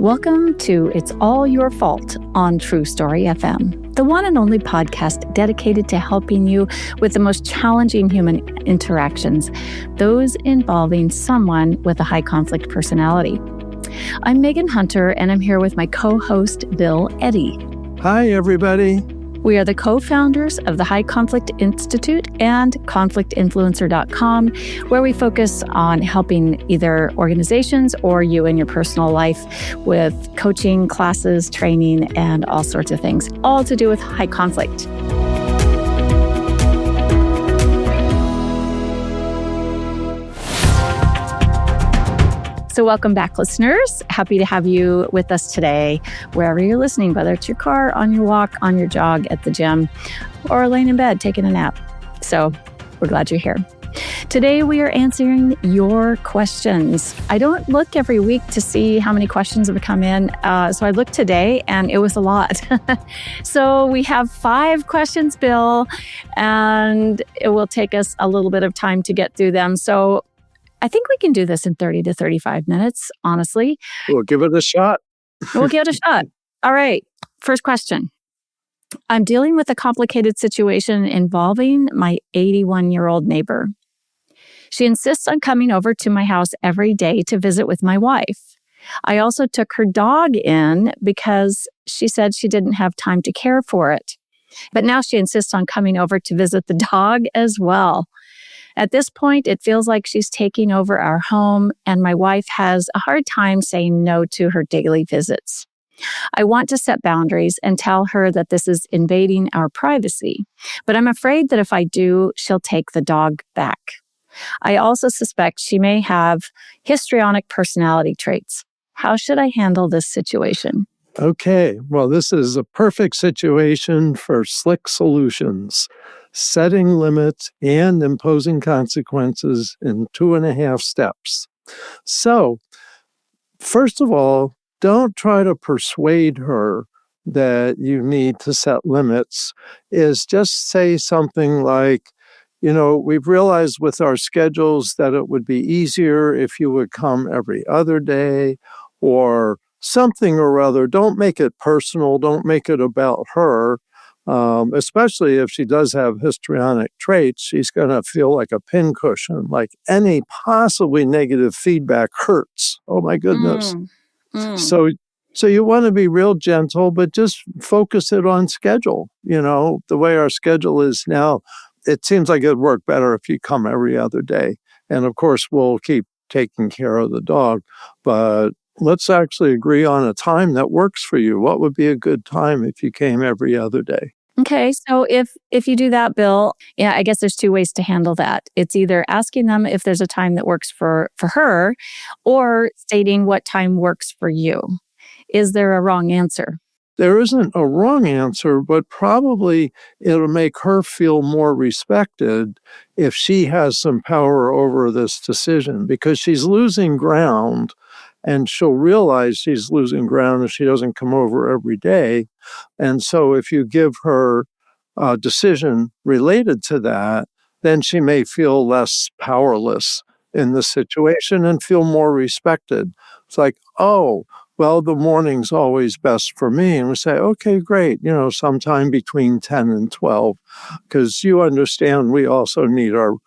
Welcome to It's All Your Fault on True Story FM, the one and only podcast dedicated to helping you with the most challenging human interactions, those involving someone with a high conflict personality. I'm Megan Hunter, and I'm here with my co-host, Bill Eddy. Hi, everybody. We are the co-founders of the High Conflict Institute and conflictinfluencer.com, where we focus on helping either organizations or you in your personal life with coaching, classes, training, and all sorts of things, all to do with high conflict. So welcome back, listeners. Happy to have you with us today, wherever you're listening, whether it's your car, on your walk, on your jog, at the gym, or laying in bed taking a nap. So we're glad you're here. Today, we are answering your questions. I don't look every week to see how many questions have come in. So I looked today and it was a lot. So we have 5 questions, Bill, and it will take us a little bit of time to get through them. So I think we can do this in 30 to 35 minutes, honestly. We'll give it a shot. We'll give it a shot. All right. First question. I'm dealing with a complicated situation involving my 81-year-old neighbor. She insists on coming over to my house every day to visit with my wife. I also took her dog in because she said she didn't have time to care for it. But now she insists on coming over to visit the dog as well. At this point, it feels like she's taking over our home, and my wife has a hard time saying no to her daily visits. I want to set boundaries and tell her that this is invading our privacy, but I'm afraid that if I do, she'll take the dog back. I also suspect she may have histrionic personality traits. How should I handle this situation? Okay, well, this is a perfect situation for slick solutions. Setting limits and imposing consequences in 2.5 steps. So, first of all, don't try to persuade her that you need to set limits. Just say something like, we've realized with our schedules that it would be easier if you would come every other day, or something or other. Don't make it personal. Don't make it about her. Especially if she does have histrionic traits, she's going to feel like a pincushion, like any possibly negative feedback hurts. Oh, my goodness. So you want to be real gentle, but just focus it on schedule. The way our schedule is now, it seems like it'd work better if you come every other day. And of course, we'll keep taking care of the dog, but let's actually agree on a time that works for you. What would be a good time if you came every other day? Okay, so if you do that, Bill, I guess there's 2 ways to handle that. It's either asking them if there's a time that works for her, or stating what time works for you. Is there a wrong answer? There isn't a wrong answer, but probably it'll make her feel more respected if she has some power over this decision, because she's losing ground, and she'll realize she's losing ground if she doesn't come over every day. And so if you give her a decision related to that, then she may feel less powerless in the situation and feel more respected. It's like, oh, well, the morning's always best for me. And we say, okay, great, sometime between 10 and 12, because you understand we also need our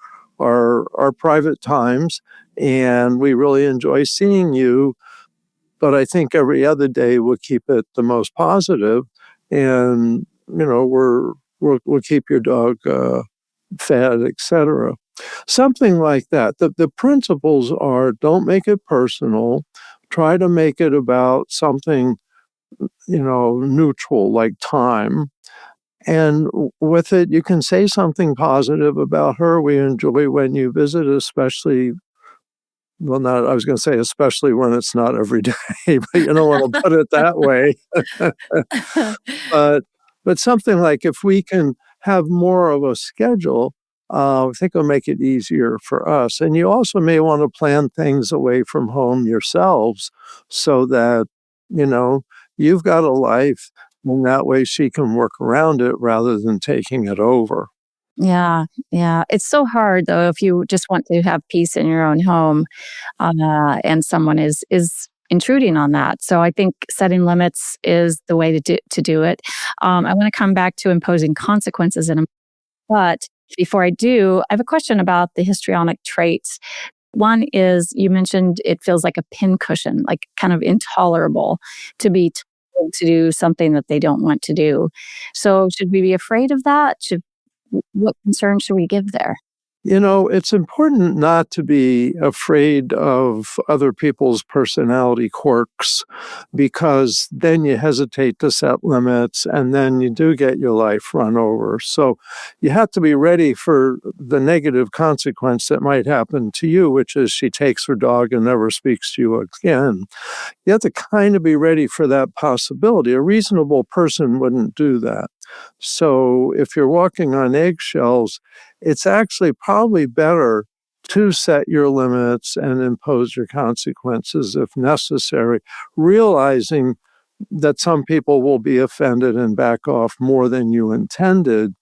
private times, and we really enjoy seeing you. But I think every other day we'll keep it the most positive, and we'll keep your dog fed, etc. Something like that. The principles are: don't make it personal. Try to make it about something, neutral, like time. And with it, you can say something positive about her. We enjoy when you visit, especially when it's not every day, but you don't want to put it that way. But something like, if we can have more of a schedule, I think it'll make it easier for us. And you also may want to plan things away from home yourselves, so that, you've got a life, and that way she can work around it rather than taking it over. Yeah. It's so hard, though, if you just want to have peace in your own home, and someone is intruding on that. So I think setting limits is the way to do it. I want to come back to imposing consequences in a but before I do, I have a question about the histrionic traits. One is you mentioned it feels like a pincushion, like kind of intolerable to be told to do something that they don't want to do. So should we be afraid of that? What concern should we give there? It's important not to be afraid of other people's personality quirks because then you hesitate to set limits and then you do get your life run over. So you have to be ready for the negative consequence that might happen to you, which is she takes her dog and never speaks to you again. You have to kind of be ready for that possibility. A reasonable person wouldn't do that. So if you're walking on eggshells, it's actually probably better to set your limits and impose your consequences if necessary, realizing that some people will be offended and back off more than you intended.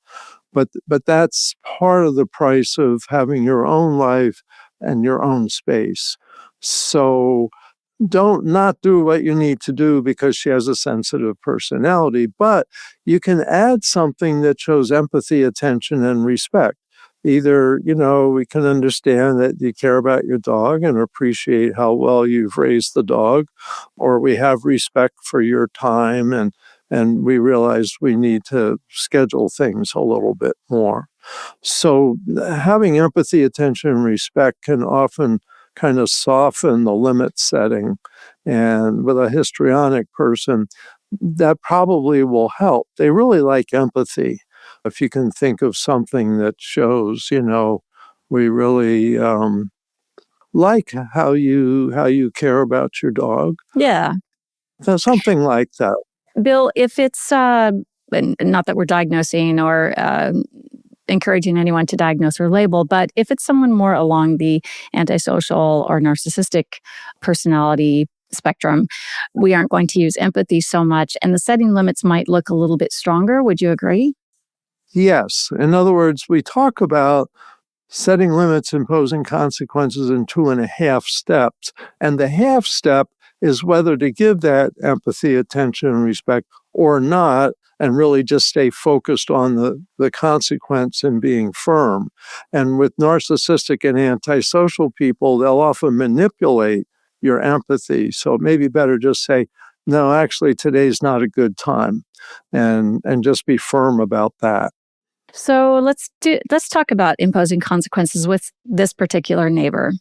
But that's part of the price of having your own life and your own space. So don't not do what you need to do because she has a sensitive personality, but you can add something that shows empathy, attention, and respect. Either, we can understand that you care about your dog and appreciate how well you've raised the dog, or we have respect for your time and we realize we need to schedule things a little bit more. So having empathy, attention, and respect can often kind of soften the limit setting. And with a histrionic person, that probably will help. They really like empathy. If you can think of something that shows, we really like how you care about your dog. Yeah. So something like that. Bill, if it's and not that we're diagnosing or encouraging anyone to diagnose or label, but if it's someone more along the antisocial or narcissistic personality spectrum, we aren't going to use empathy so much, and the setting limits might look a little bit stronger. Would you agree? Yes. In other words, we talk about setting limits, imposing consequences in 2.5 steps. And the half step is whether to give that empathy, attention, and respect or not, and really just stay focused on the consequence and being firm. And with narcissistic and antisocial people, they'll often manipulate your empathy. So it may be better just say, no, actually, today's not a good time, and just be firm about that. So let's talk about imposing consequences with this particular neighbor.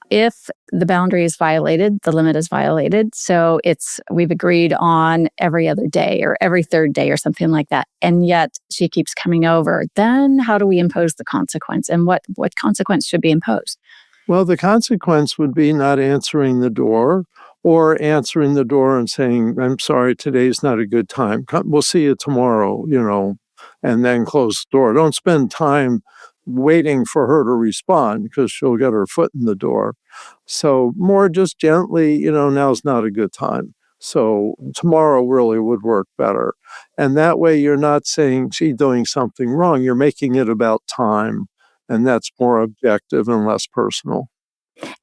If the boundary is violated, the limit is violated. So we've agreed on every other day or every third day or something like that. And yet she keeps coming over. Then how do we impose the consequence? And what consequence should be imposed? Well, the consequence would be not answering the door or answering the door and saying, I'm sorry, today's not a good time. We'll see you tomorrow, and then close the door. Don't spend time waiting for her to respond because she'll get her foot in the door. So more just gently, now's not a good time. So tomorrow really would work better. And that way you're not saying she's doing something wrong. You're making it about time. And that's more objective and less personal.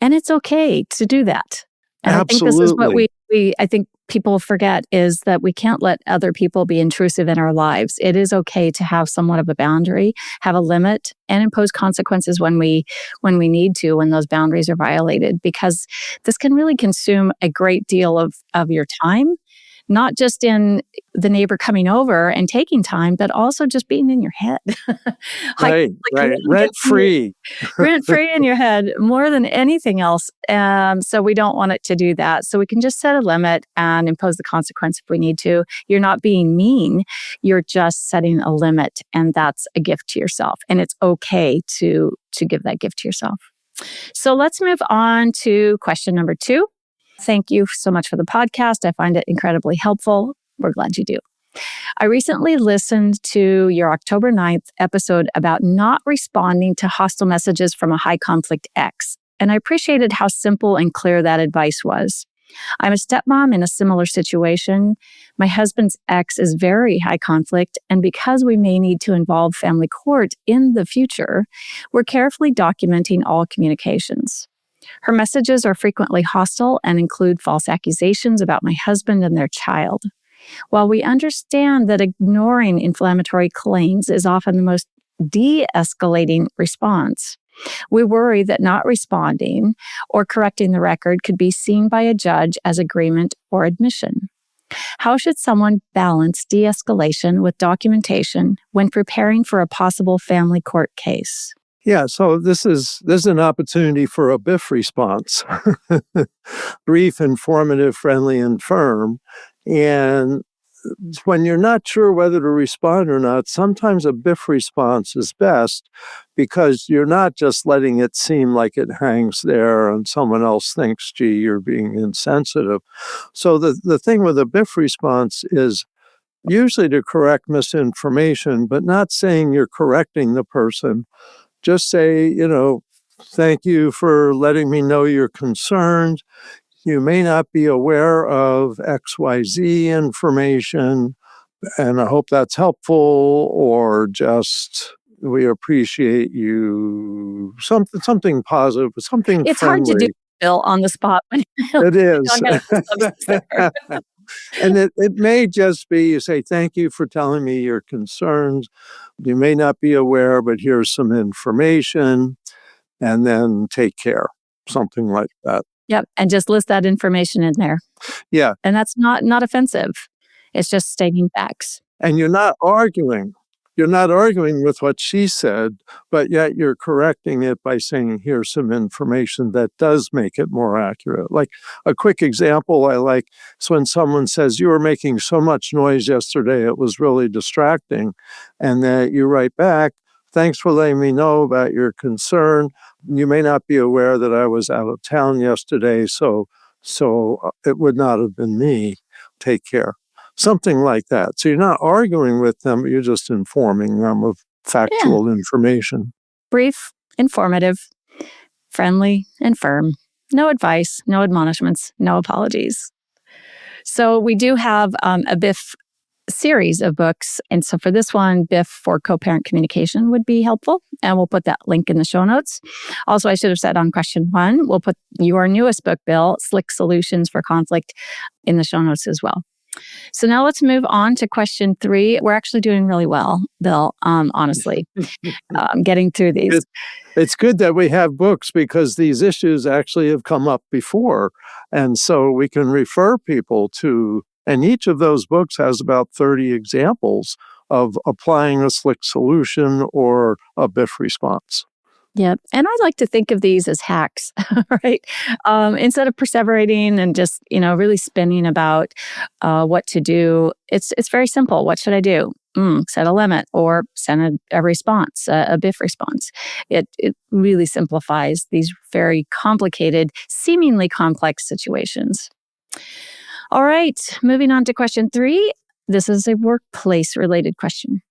And it's okay to do that. And I think this is what Absolutely. I think people forget is that we can't let other people be intrusive in our lives. It is okay to have somewhat of a boundary, have a limit, and impose consequences when we need to, when those boundaries are violated, because this can really consume a great deal of your time, not just in the neighbor coming over and taking time, but also just being in your head. Right. Really Rent gets you free. rent free in your head more than anything else. So we don't want it to do that. So we can just set a limit and impose the consequence if we need to. You're not being mean. You're just setting a limit, and that's a gift to yourself. And it's okay to give that gift to yourself. So let's move on to question number 2. Thank you so much for the podcast. I find it incredibly helpful. We're glad you do. I recently listened to your October 9th episode about not responding to hostile messages from a high conflict ex, and I appreciated how simple and clear that advice was. I'm a stepmom in a similar situation. My husband's ex is very high conflict, and because we may need to involve family court in the future, we're carefully documenting all communications. Her messages are frequently hostile and include false accusations about my husband and their child. While we understand that ignoring inflammatory claims is often the most de-escalating response, we worry that not responding or correcting the record could be seen by a judge as agreement or admission. How should someone balance de-escalation with documentation when preparing for a possible family court case? Yeah, so this is an opportunity for a BIF response. Brief, informative, friendly, and firm. And when you're not sure whether to respond or not, sometimes a BIF response is best because you're not just letting it seem like it hangs there and someone else thinks, gee, you're being insensitive. So the thing with a BIF response is usually to correct misinformation, but not saying you're correcting the person. Just say, thank you for letting me know you're concerned. You may not be aware of XYZ information, and I hope that's helpful, or just we appreciate you, something positive, something It's hard to do, friendly. Bill, on the spot when you It is. don't have the substance there. And it may just be you say, thank you for telling me your concerns. You may not be aware, but here's some information, and then take care, something like that. Yep, and just list that information in there. Yeah. And that's not offensive. It's just stating facts. And you're not arguing. You're not arguing with what she said, but yet you're correcting it by saying, here's some information that does make it more accurate. Like a quick example I like is when someone says, you were making so much noise yesterday, it was really distracting. And then you write back, thanks for letting me know about your concern. You may not be aware that I was out of town yesterday, so it would not have been me. Take care. Something like that. So you're not arguing with them, you're just informing them of factual information. Brief, informative, friendly, and firm. No advice, no admonishments, no apologies. So we do have a BIF series of books. And so for this one, BIF for co-parent communication would be helpful. And we'll put that link in the show notes. Also, I should have said on question 1, we'll put your newest book, Bill, Slick Solutions for Conflict, in the show notes as well. So now let's move on to question 3. We're actually doing really well, Bill, honestly, getting through these. It's good that we have books because these issues actually have come up before. And so we can refer people to, and each of those books has about 30 examples of applying a slick solution or a BIF response. Yep. And I like to think of these as hacks, right? Instead of perseverating and just, really spinning about what to do, it's very simple. What should I do? Set a limit or send a response, a BIF response. It really simplifies these very complicated, seemingly complex situations. All right. Moving on to question 3. This is a workplace-related question.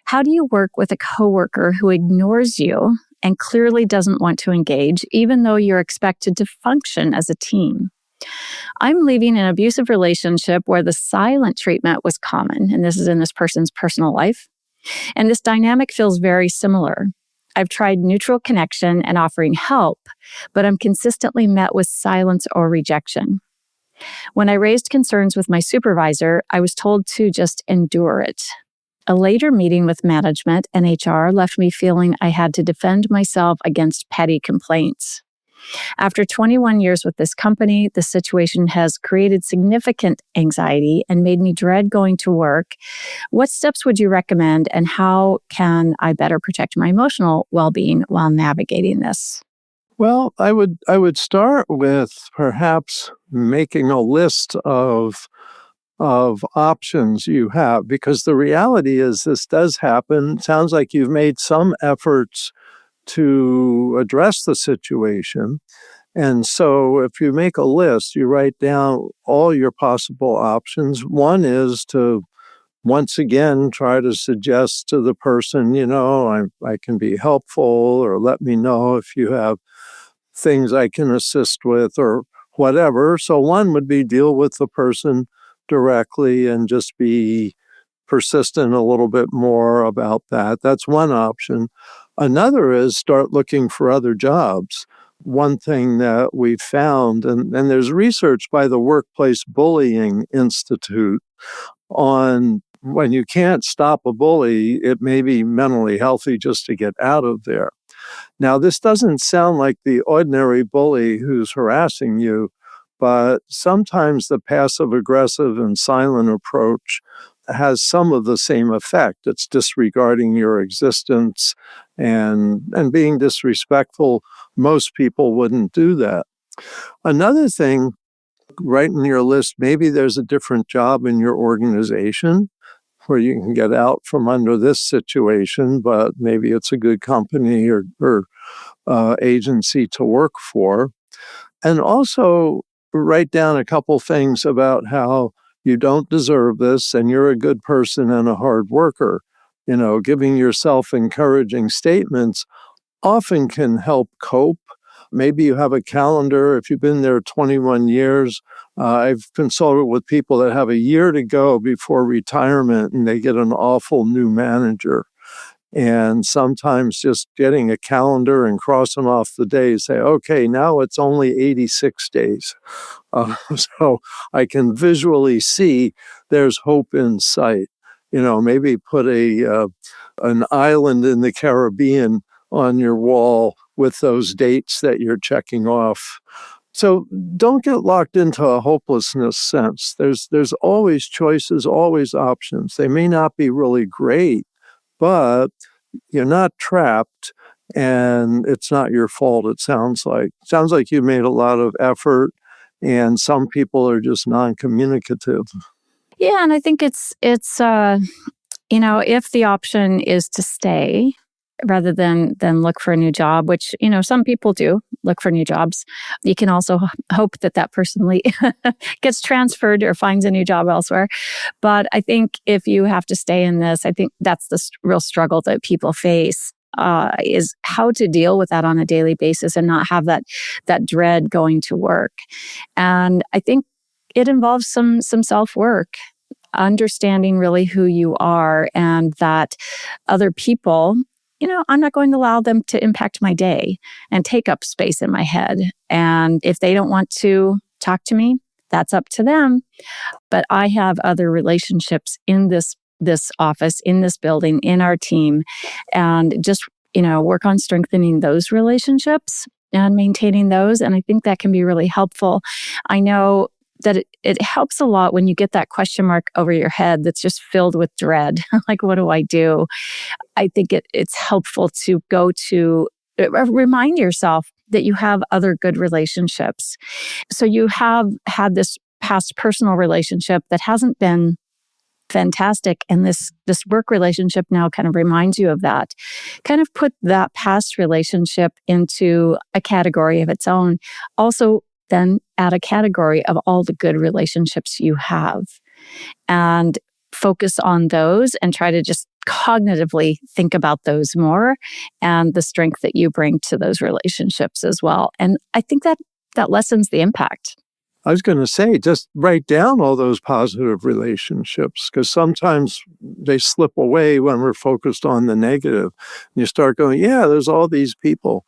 How do you work with a coworker who ignores you and clearly doesn't want to engage, even though you're expected to function as a team? I'm leaving an abusive relationship where the silent treatment was common, and this is in this person's personal life. And this dynamic feels very similar. I've tried neutral connection and offering help, but I'm consistently met with silence or rejection. When I raised concerns with my supervisor, I was told to just endure it. A later meeting with management and HR left me feeling I had to defend myself against petty complaints. After 21 years with this company, the situation has created significant anxiety and made me dread going to work. What steps would you recommend, and how can I better protect my emotional well-being while navigating this? Well, I would start with perhaps making a list of options you have, because the reality is this does happen. Sounds like you've made some efforts to address the situation. And so if you make a list, you write down all your possible options. One is to once again try to suggest to the person, I can be helpful, or let me know if you have things I can assist with or whatever. So one would be deal with the person directly and just be persistent a little bit more about that. That's one option. Another is start looking for other jobs. one thing that we found, and there's research by the Workplace Bullying Institute on when you can't stop a bully, it may be mentally healthy just to get out of there. Now, this doesn't sound like the ordinary bully who's harassing you, but sometimes the passive aggressive and silent approach has some of the same effect. It's disregarding your existence and being disrespectful. Most people wouldn't do that. Another thing, right in your list, maybe there's a different job in your organization where you can get out from under this situation, but maybe it's a good company or agency to work for. And also write down a couple things about how you don't deserve this and you're a good person and a hard worker. Giving yourself encouraging statements often can help cope. Maybe you have a calendar. If you've been there 21 years, I've consulted with people that have a year to go before retirement and they get an awful new manager. And sometimes just getting a calendar and crossing off the days, say, okay, now it's only 86 days. So I can visually see there's hope in sight. Maybe put an island in the Caribbean on your wall with those dates that you're checking off. So don't get locked into a hopelessness sense. There's always choices, always options. They may not be really great, but you're not trapped and it's not your fault. It sounds like you made a lot of effort, and some people are just non-communicative. Yeah, and I think it's if the option is to stay rather than look for a new job, which some people do look for new jobs, you can also hope that person gets transferred or finds a new job elsewhere. But I think if you have to stay in this, I think that's the real struggle that people face. Is how to deal with that on a daily basis and not have that dread going to work. And I think it involves some self-work, understanding really who you are and that other people, I'm not going to allow them to impact my day and take up space in my head. And if they don't want to talk to me, that's up to them. But I have other relationships in this office, in this building, in our team, and just, work on strengthening those relationships and maintaining those. And I think that can be really helpful. I know that it helps a lot when you get that question mark over your head that's just filled with dread. Like, what do I do? I think it's helpful to go to remind yourself that you have other good relationships. So you have had this past personal relationship that hasn't been fantastic, and this work relationship now kind of reminds you of that. Kind of put that past relationship into a category of its own. Also, then add a category of all the good relationships you have, and focus on those and try to just cognitively think about those more and the strength that you bring to those relationships as well. And I think that lessens the impact. I was going to say, just write down all those positive relationships, because sometimes they slip away when we're focused on the negative. And you start going, yeah, there's all these people.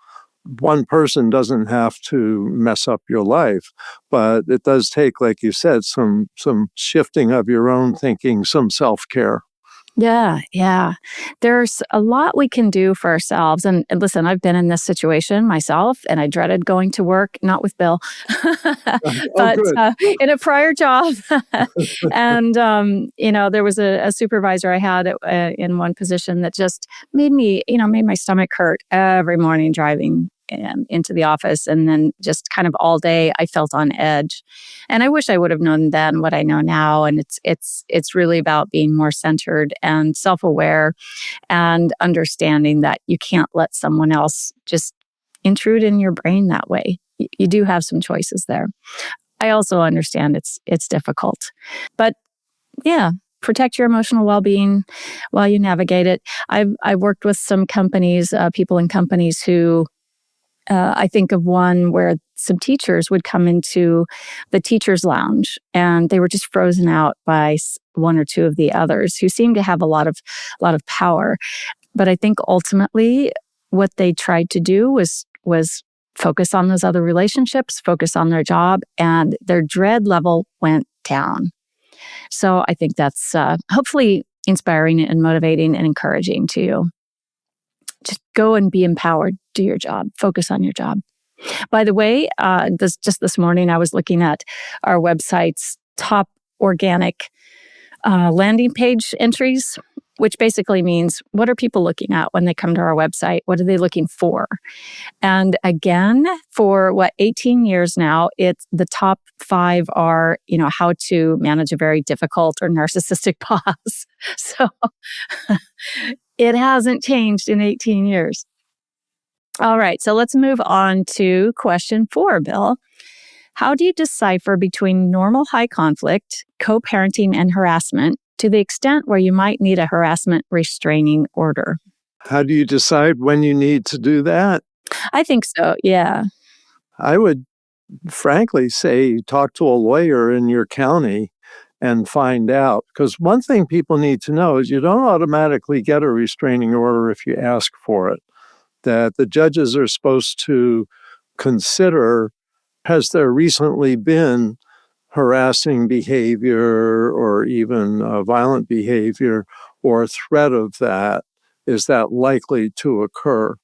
One person doesn't have to mess up your life, but it does take, like you said, some shifting of your own thinking, some self-care. Yeah. There's a lot we can do for ourselves. And listen, I've been in this situation myself, and I dreaded going to work, not with Bill, Oh, but good. in a prior job. And, there was a supervisor I had in one position that just made my stomach hurt every morning driving into the office. And then just kind of all day, I felt on edge. And I wish I would have known then what I know now. And it's really about being more centered and self-aware and understanding that you can't let someone else just intrude in your brain that way. You do have some choices there. I also understand it's difficult, but yeah, protect your emotional well-being while you navigate it. I've worked with some companies, people in companies who I think of one where some teachers would come into the teacher's lounge and they were just frozen out by one or two of the others who seemed to have a lot of power. But I think ultimately what they tried to do was focus on those other relationships, focus on their job, and their dread level went down. So I think that's hopefully inspiring and motivating and encouraging to you. Just go and be empowered. Do your job. Focus on your job. By the way, this morning I was looking at our website's top organic landing page entries, which basically means what are people looking at when they come to our website? What are they looking for? And again, for 18 years now, it's the top 5 are, how to manage a very difficult or narcissistic boss. So it hasn't changed in 18 years. All right, so let's move on to question 4, Bill. How do you decipher between normal high conflict, co-parenting, and harassment to the extent where you might need a harassment restraining order? How do you decide when you need to do that? I think so, yeah. I would frankly say talk to a lawyer in your county and find out. Because one thing people need to know is you don't automatically get a restraining order if you ask for it. That the judges are supposed to consider, has there recently been harassing behavior or even violent behavior or a threat of that? Is that likely to occur?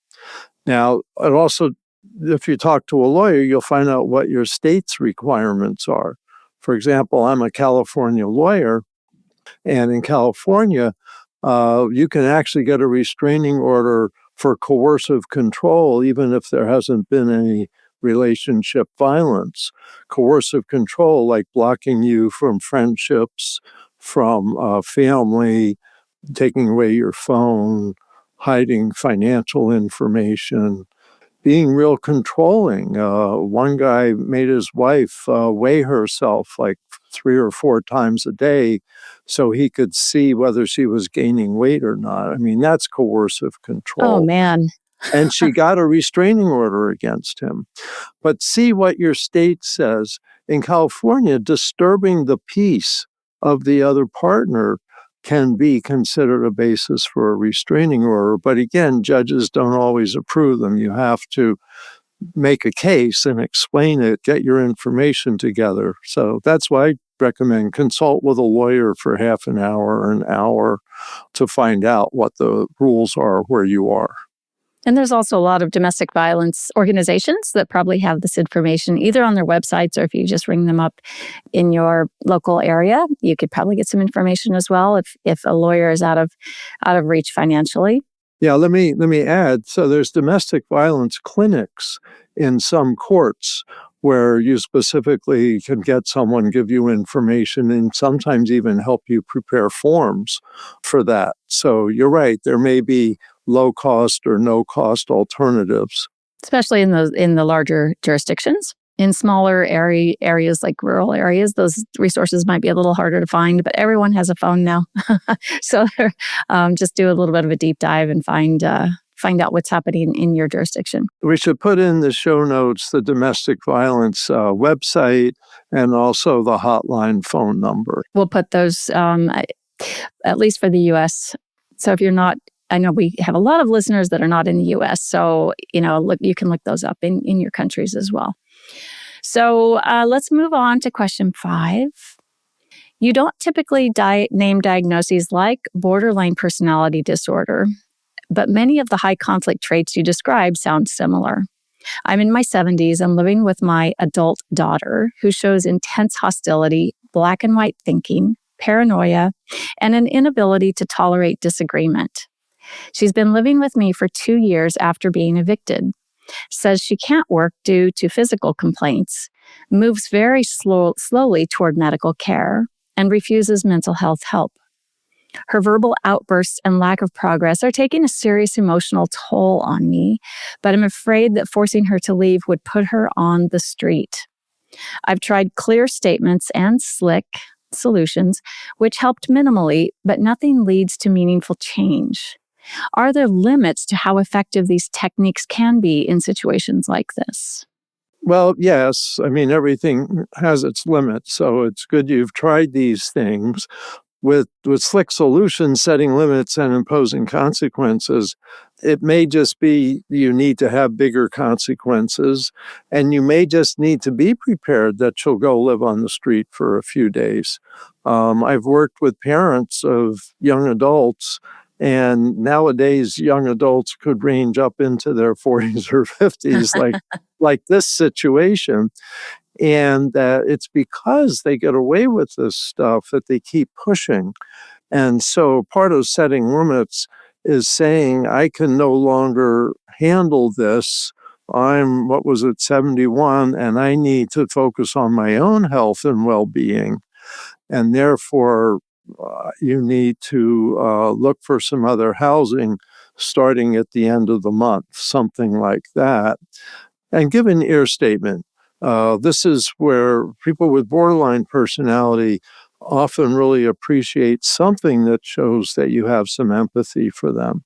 Now, it also, if you talk to a lawyer, you'll find out what your state's requirements are. For example, I'm a California lawyer, and in California, you can actually get a restraining order for coercive control, even if there hasn't been any relationship violence. Coercive control, like blocking you from friendships, from family, taking away your phone, hiding financial information, being real controlling. One guy made his wife weigh herself like 3 or 4 times a day so he could see whether she was gaining weight or not. I mean, that's coercive control. Oh, man. And she got a restraining order against him. But see what your state says. In California, disturbing the peace of the other partner can be considered a basis for a restraining order. But again, judges don't always approve them. You have to make a case and explain it, get your information together. So that's why I recommend consult with a lawyer for half an hour or an hour to find out what the rules are where you are. And there's also a lot of domestic violence organizations that probably have this information either on their websites, or if you just ring them up in your local area, you could probably get some information as well if a lawyer is out of reach financially. Yeah, let me add. So there's domestic violence clinics in some courts where you specifically can get someone give you information and sometimes even help you prepare forms for that. So you're right, there may be low cost or no cost alternatives, especially in the larger jurisdictions. In smaller areas like rural areas, those resources might be a little harder to find, but everyone has a phone now. So just do a little bit of a deep dive and find out what's happening in your jurisdiction. We should put in the show notes the domestic violence website and also the hotline phone number. We'll put those at least for the U.S. So if you're not, I know we have a lot of listeners that are not in the U.S., so you can look those up in your countries as well. So let's move on to question 5. You don't typically name diagnoses like borderline personality disorder, but many of the high conflict traits you describe sound similar. I'm in my 70s and living with my adult daughter who shows intense hostility, black and white thinking, paranoia, and an inability to tolerate disagreement. She's been living with me for 2 years after being evicted. Says she can't work due to physical complaints, moves very slowly toward medical care, and refuses mental health help. Her verbal outbursts and lack of progress are taking a serious emotional toll on me, but I'm afraid that forcing her to leave would put her on the street. I've tried clear statements and slick solutions, which helped minimally, but nothing leads to meaningful change. Are there limits to how effective these techniques can be in situations like this? Well, yes. I mean, everything has its limits, so it's good you've tried these things. With slick solutions, setting limits and imposing consequences, it may just be you need to have bigger consequences, and you may just need to be prepared that you'll go live on the street for a few days. I've worked with parents of young adults, and nowadays young adults could range up into their 40s or 50s, like this situation. And it's because they get away with this stuff that they keep pushing. And so part of setting limits is saying, I can no longer handle this. I'm, 71, and I need to focus on my own health and well being. And therefore, you need to look for some other housing starting at the end of the month, something like that. And give an ear statement. This is where people with borderline personality often really appreciate something that shows that you have some empathy for them,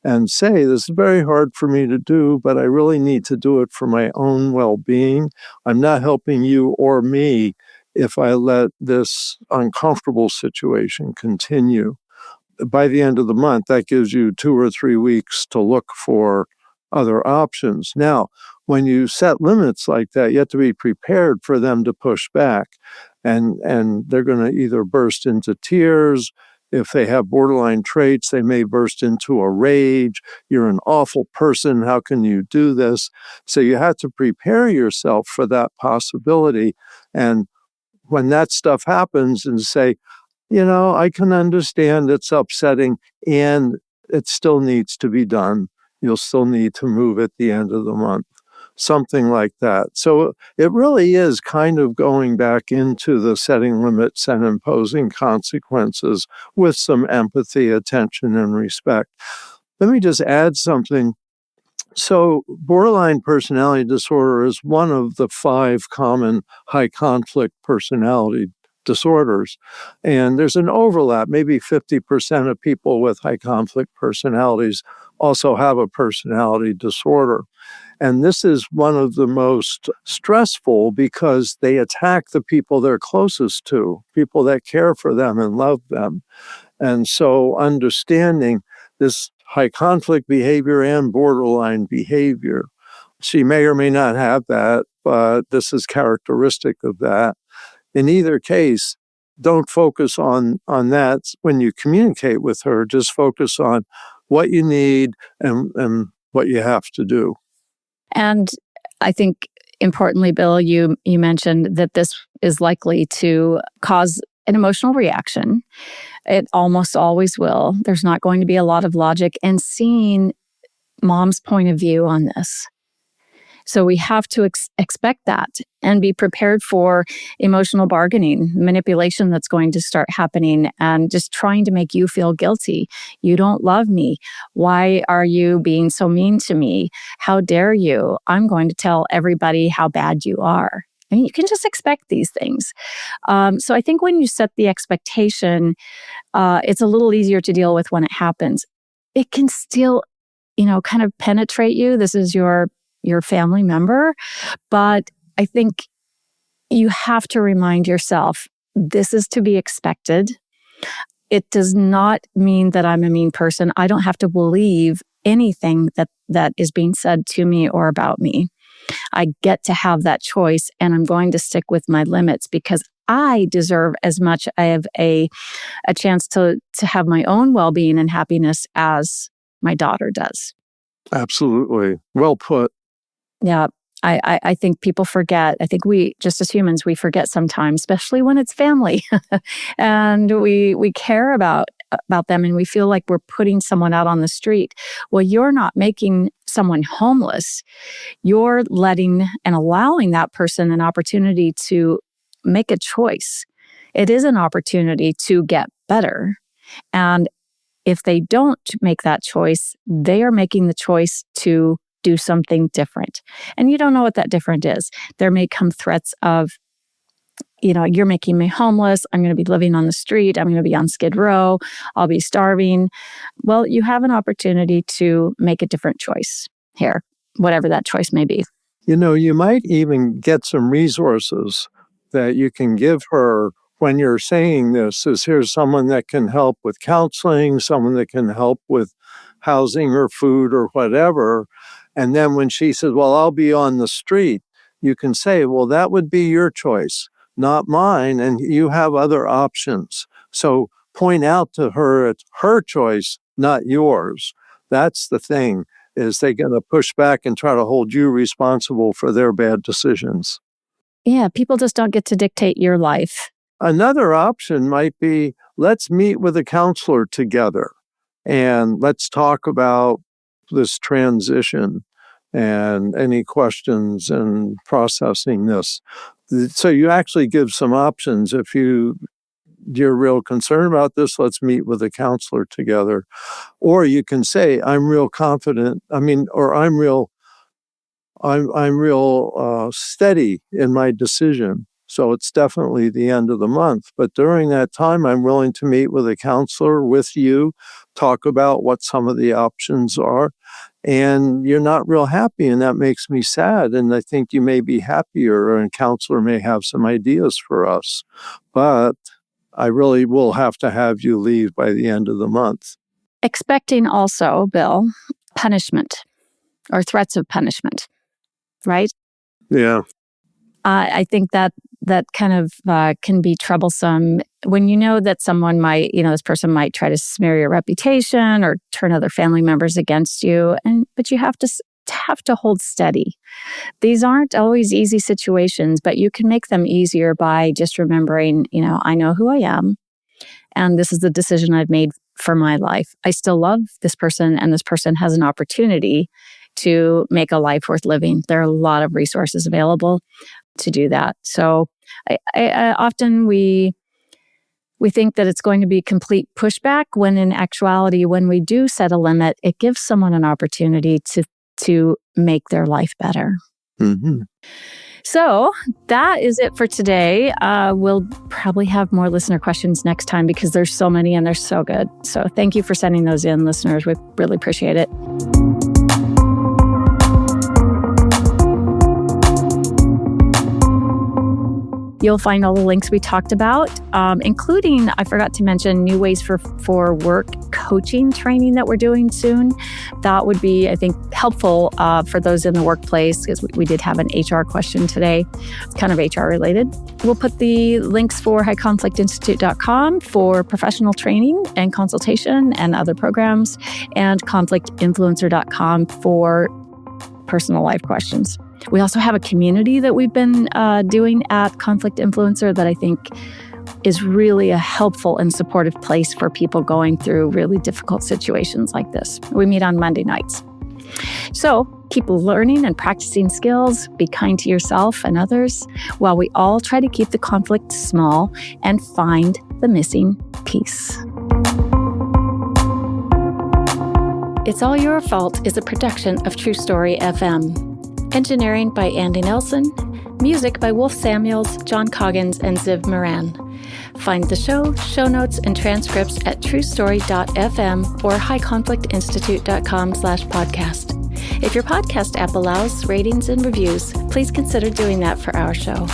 and say, this is very hard for me to do, but I really need to do it for my own well-being. I'm not helping you or me if I let this uncomfortable situation continue. By the end of the month, that gives you 2 or 3 weeks to look for other options. Now, when you set limits like that, you have to be prepared for them to push back. And they're going to either burst into tears. If they have borderline traits, they may burst into a rage. You're an awful person. How can you do this? So you have to prepare yourself for that possibility. And when that stuff happens, and say, I can understand it's upsetting, and it still needs to be done. You'll still need to move at the end of the month, something like that. So it really is kind of going back into the setting limits and imposing consequences with some empathy, attention, and respect. Let me just add something. So, borderline personality disorder is one of the 5 common high conflict personality disorders. And there's an overlap. Maybe 50% of people with high conflict personalities also have a personality disorder. And this is one of the most stressful because they attack the people they're closest to, people that care for them and love them. And so understanding this high conflict behavior and borderline behavior. She may or may not have that, but this is characteristic of that. In either case, don't focus on that when you communicate with her. Just focus on what you need and what you have to do. And I think importantly, Bill, you mentioned that this is likely to cause an emotional reaction. It almost always will. There's not going to be a lot of logic and seeing mom's point of view on this. So we have to expect that and be prepared for emotional bargaining, manipulation that's going to start happening, and just trying to make you feel guilty. You don't love me. Why are you being so mean to me? How dare you? I'm going to tell everybody how bad you are. I mean, you can just expect these things. So I think when you set the expectation, it's a little easier to deal with when it happens. It can still, kind of penetrate you. This is your family member. But I think you have to remind yourself, this is to be expected. It does not mean that I'm a mean person. I don't have to believe anything that is being said to me or about me. I get to have that choice, and I'm going to stick with my limits because I deserve as much of a chance to have my own well-being and happiness as my daughter does. Absolutely. Well put. Yeah. I think people forget. I think we, just as humans, we forget sometimes, especially when it's family and we care about them and we feel like we're putting someone out on the street. Well, you're not making someone homeless. You're letting and allowing that person an opportunity to make a choice. It is an opportunity to get better. And if they don't make that choice, they are making the choice to do something different. And you don't know what that different is. There may come threats of, you're making me homeless. I'm going to be living on the street. I'm going to be on Skid Row. I'll be starving. Well, you have an opportunity to make a different choice here, whatever that choice may be. You might even get some resources that you can give her when you're saying this is here's someone that can help with counseling, someone that can help with housing or food or whatever. And then when she says, well, I'll be on the street, you can say, well, that would be your choice, not mine. And you have other options. So point out to her it's her choice, not yours. That's the thing, is they're going to push back and try to hold you responsible for their bad decisions. Yeah, people just don't get to dictate your life. Another option might be, let's meet with a counselor together and let's talk about this transition and any questions and processing this. So you actually give some options. If you're real concerned about this, let's meet with a counselor together. Or you can say, I'm real confident. Or I'm real steady in my decision. So it's definitely the end of the month. But during that time, I'm willing to meet with a counselor with you, talk about what some of the options are. And you're not real happy, and that makes me sad. And I think you may be happier, and a counselor may have some ideas for us. But I really will have to have you leave by the end of the month. Expecting also, Bill, punishment or threats of punishment, right? Yeah. I think that kind of can be troublesome when you know that someone might, this person might try to smear your reputation or turn other family members against you, but you have to hold steady. These aren't always easy situations, but you can make them easier by just remembering, I know who I am, and this is the decision I've made for my life. I still love this person, and this person has an opportunity to make a life worth living. There are a lot of resources available to do that. So I often we think that it's going to be complete pushback, when in actuality, when we do set a limit, it gives someone an opportunity to make their life better. Mm-hmm. So that is it for today. We'll probably have more listener questions next time because there's so many and they're so good. So thank you for sending those in, listeners. We really appreciate it. You'll find all the links we talked about, including, I forgot to mention, new ways for work coaching training that we're doing soon. That would be, I think, helpful for those in the workplace, because we did have an HR question today. It's kind of HR related. We'll put the links for highconflictinstitute.com for professional training and consultation and other programs, and conflictinfluencer.com for personal life questions. We also have a community that we've been doing at Conflict Influencer that I think is really a helpful and supportive place for people going through really difficult situations like this. We meet on Monday nights. So keep learning and practicing skills, be kind to yourself and others, while we all try to keep the conflict small and find the missing piece. It's All Your Fault is a production of True Story FM. Engineering by Andy Nelson. Music by Wolf Samuels, John Coggins, and Ziv Moran. Find the show notes, and transcripts at truestory.fm or highconflictinstitute.com/podcast. If your podcast app allows ratings and reviews, please consider doing that for our show.